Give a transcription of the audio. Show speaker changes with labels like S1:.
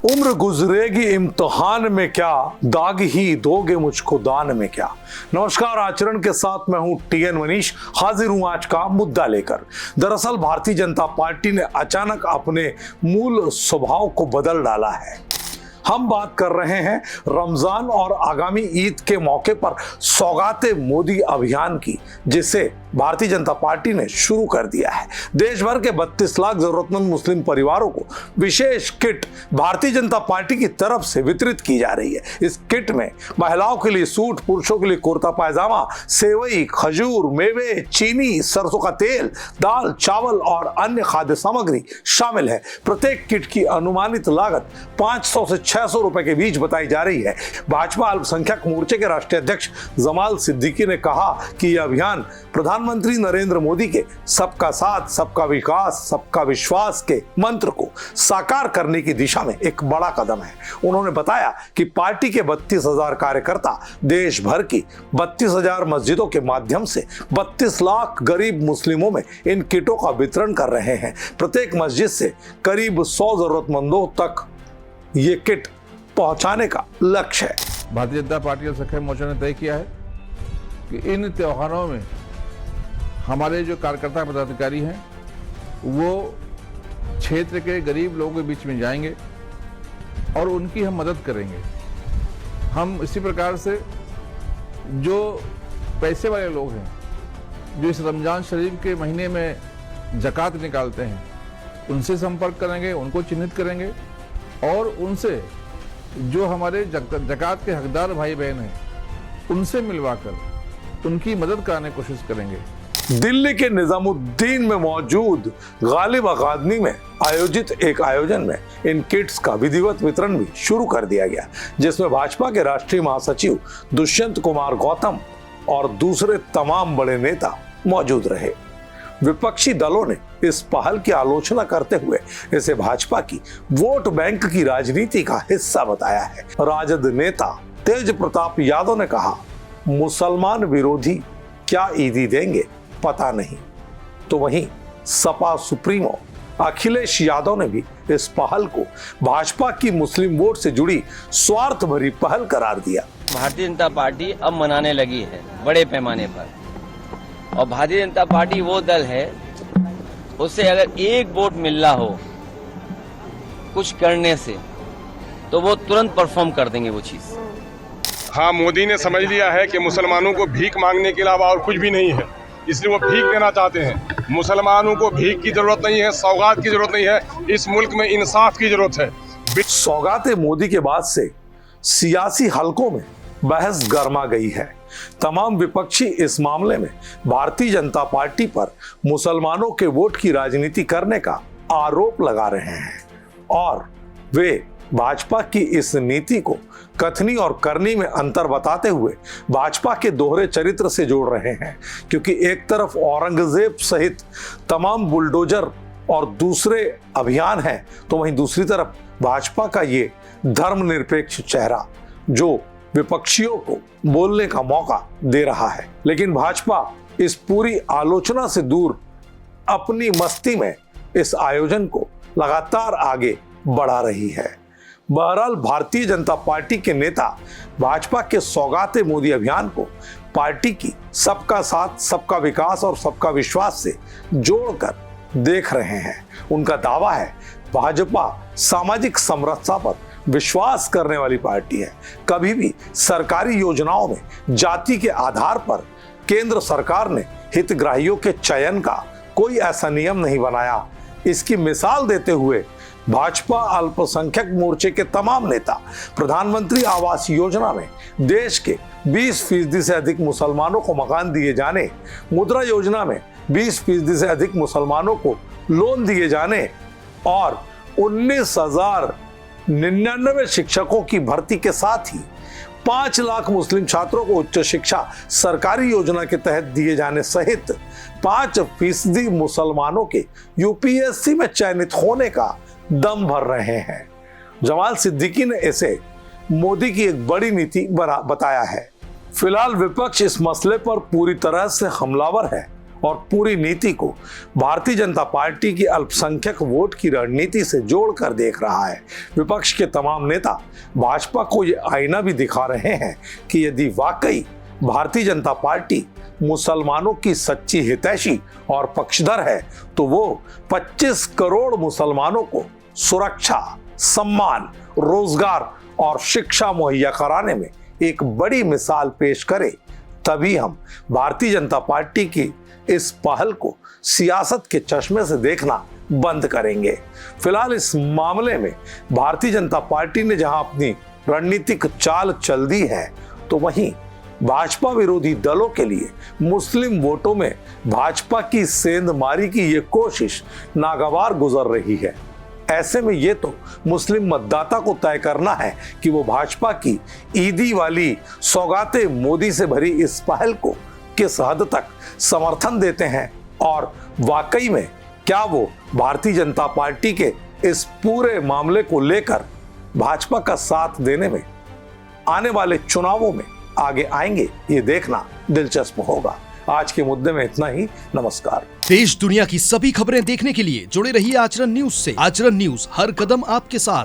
S1: उम्र गुजरेगी इम्तिहान में क्या, दाग ही दोगे मुझको दान में क्या। नमस्कार, आचरण के साथ मैं हूं टीएन मनीष, हाजिर हूं आज का मुद्दा लेकर। दरअसल भारतीय जनता पार्टी ने अचानक अपने मूल स्वभाव को बदल डाला है। हम बात कर रहे हैं रमजान और आगामी ईद के मौके पर सौगाते मोदी अभियान की, जिसे भारतीय जनता पार्टी ने शुरू कर दिया है। देश भर के 32 लाख जरूरतमंद मुस्लिम परिवारों को विशेष किट भारतीय जनता पार्टी की तरफ से वितरित की जा रही है। इस किट में महिलाओं के लिए सूट, पुरुषों के लिए कुर्ता पायजामा, सेवई, खजूर, मेवे, चीनी, सरसों का तेल, दाल, चावल और अन्य खाद्य सामग्री शामिल है। प्रत्येक किट की अनुमानित लागत 500 से 600 रुपए के बीच बताई जा रही है। भाजपा अल्पसंख्यक मोर्चे के राष्ट्रीय अध्यक्ष जमाल सिद्दीकी ने कहा कि यह अभियान प्रधानमंत्री नरेंद्र मोदी के सबका साथ, सबका विकास, सबका विश्वास के मंत्र को साकार करने की दिशा में एक बड़ा कदम है। उन्होंने बताया कि पार्टी के 32,000 कार्यकर्ता देश भर की 32,000 मस्जिदों के माध्यम से 32 लाख गरीब मुस्लिमों में इन किटों का वितरण कर रहे हैं। प्रत्येक मस्जिद से करीब 100 जरूरतमंदों तक ये किट पहुंचाने का लक्ष्य है।
S2: भारतीय जनता पार्टी और सखी मोर्चा ने तय किया है कि इन त्योहारों में हमारे जो कार्यकर्ता पदाधिकारी हैं वो क्षेत्र के गरीब लोगों के बीच में जाएंगे और उनकी हम मदद करेंगे। हम इसी प्रकार से जो पैसे वाले लोग हैं, जो इस रमजान शरीफ के महीने में ज़कात निकालते हैं, उनसे संपर्क करेंगे, उनको चिन्हित करेंगे और उनसे जो हमारे ज़कात के हकदार भाई बहन हैं उनसे मिलवाकर उनकी मदद कराने की कोशिश करेंगे।
S1: दिल्ली के निजामुद्दीन में मौजूद गालिब अकादमी में आयोजित एक आयोजन में इन किट्स का विधिवत वितरण भी शुरू कर दिया गया, जिसमें भाजपा के राष्ट्रीय महासचिव दुष्यंत कुमार गौतम और दूसरे तमाम बड़े नेता मौजूद रहे। विपक्षी दलों ने इस पहल की आलोचना करते हुए इसे भाजपा की वोट बैंक की राजनीति का हिस्सा बताया है। राजद नेता तेज प्रताप यादव ने कहा, मुसलमान विरोधी क्या ईदी देंगे पता नहीं। तो वहीं सपा सुप्रीमो अखिलेश यादव ने भी इस पहल को भाजपा की मुस्लिम वोट से जुड़ी स्वार्थ भरी पहल करार दिया।
S3: भारतीय जनता पार्टी अब मनाने लगी है बड़े पैमाने पर, और भारतीय जनता पार्टी वो दल है उससे अगर एक वोट मिल रहा हो कुछ करने से तो वो तुरंत परफॉर्म कर देंगे वो चीज।
S4: हाँ, मोदी ने समझ लिया है कि मुसलमानों को भीख मांगने के अलावा और कुछ भी नहीं है, इसलिए वो भीख देना चाहते हैं। मुसलमानों को भीख की जरूरत नहीं है, सौगात की जरूरत नहीं है, इस मुल्क में इंसाफ की जरूरत है।
S1: सौगाते मोदी के बाद से सियासी हलकों में बहस गर्मा गई है। तमाम विपक्षी इस मामले में भारतीय जनता पार्टी पर मुसलमानों के वोट की राजनीति करने का आरोप लगा रहे हैं और वे भाजपा की इस नीति को कथनी और करनी में अंतर बताते हुए भाजपा के दोहरे चरित्र से जोड़ रहे हैं, क्योंकि एक तरफ औरंगजेब सहित तमाम बुलडोजर और दूसरे अभियान हैं, तो वहीं दूसरी तरफ भाजपा का ये धर्मनिरपेक्ष चेहरा जो विपक्षियों को बोलने का मौका दे रहा है। लेकिन भाजपा इस पूरी आलोचना से दूर अपनी मस्ती में इस आयोजन को लगातार आगे बढ़ा रही है। बहरहाल भारतीय जनता पार्टी के नेता भाजपा के सौगाते मोदी अभियान को पार्टी की सबका साथ, सबका विकास और सबका विश्वास से जोड़कर देख रहे हैं। उनका दावा है, भाजपा सामाजिक समरसता पर विश्वास करने वाली पार्टी है। कभी भी सरकारी योजनाओं में जाति के आधार पर केंद्र सरकार ने हितग्राहियों के चयन का कोई ऐसा नियम नहीं बनाया। इसकी मिसाल देते हुए भाजपा अल्पसंख्यक मोर्चे के तमाम नेता प्रधानमंत्री आवास योजना में देश के 20% से अधिक मुसलमानों को मकान दिए जाने, मुद्रा योजना में 20% से अधिक मुसलमानों को लोन दिए जाने और 19,099 शिक्षकों की भर्ती के साथ ही 5 लाख मुस्लिम छात्रों को उच्च शिक्षा सरकारी योजना के तहत दिए जाने सहित 5% मुसलमानों के यूपीएससी में चयनित होने का दम भर रहे हैं। जमाल सिद्दीकी ने इसे मोदी की एक बड़ी नीति बताया है। फिलहाल विपक्ष इस मसले पर पूरी तरह से हमलावर है और पूरी नीति को भारतीय जनता पार्टी की अल्पसंख्यक वोट की रणनीति से जोड़कर देख रहा है। विपक्ष के तमाम नेता भाजपा को ये आईना भी दिखा रहे हैं कि यदि वाकई भारतीय जनता पार्टी मुसलमानों की सच्ची हितैषी और पक्षधर है तो वो 25 करोड़ मुसलमानों को सुरक्षा, सम्मान, रोजगार और शिक्षा मुहैया कराने में एक बड़ी मिसाल पेश करे, तभी हम भारतीय जनता पार्टी की इस पहल को सियासत के चश्मे से देखना बंद करेंगे। फिलहाल इस मामले में भारतीय जनता पार्टी ने जहां अपनी रणनीतिक चाल चल दी है, तो वहीं भाजपा विरोधी दलों के लिए मुस्लिम वोटों में भाजपा की सेंधमारी की ये कोशिश नागवार गुजर रही है। ऐसे में ये तो मुस्लिम मतदाता को तय करना है कि वो भाजपा की ईदी वाली सौगाते मोदी से भरी इस पहल को किस हद तक समर्थन देते हैं और वाकई में क्या वो भारतीय जनता पार्टी के इस पूरे मामले को लेकर भाजपा का साथ देने में आने वाले चुनावों में आगे आएंगे, ये देखना दिलचस्प होगा। आज के मुद्दे में इतना ही। नमस्कार।
S5: देश दुनिया की सभी खबरें देखने के लिए जुड़े रहिए आचरण न्यूज से। आचरण न्यूज हर कदम आपके साथ।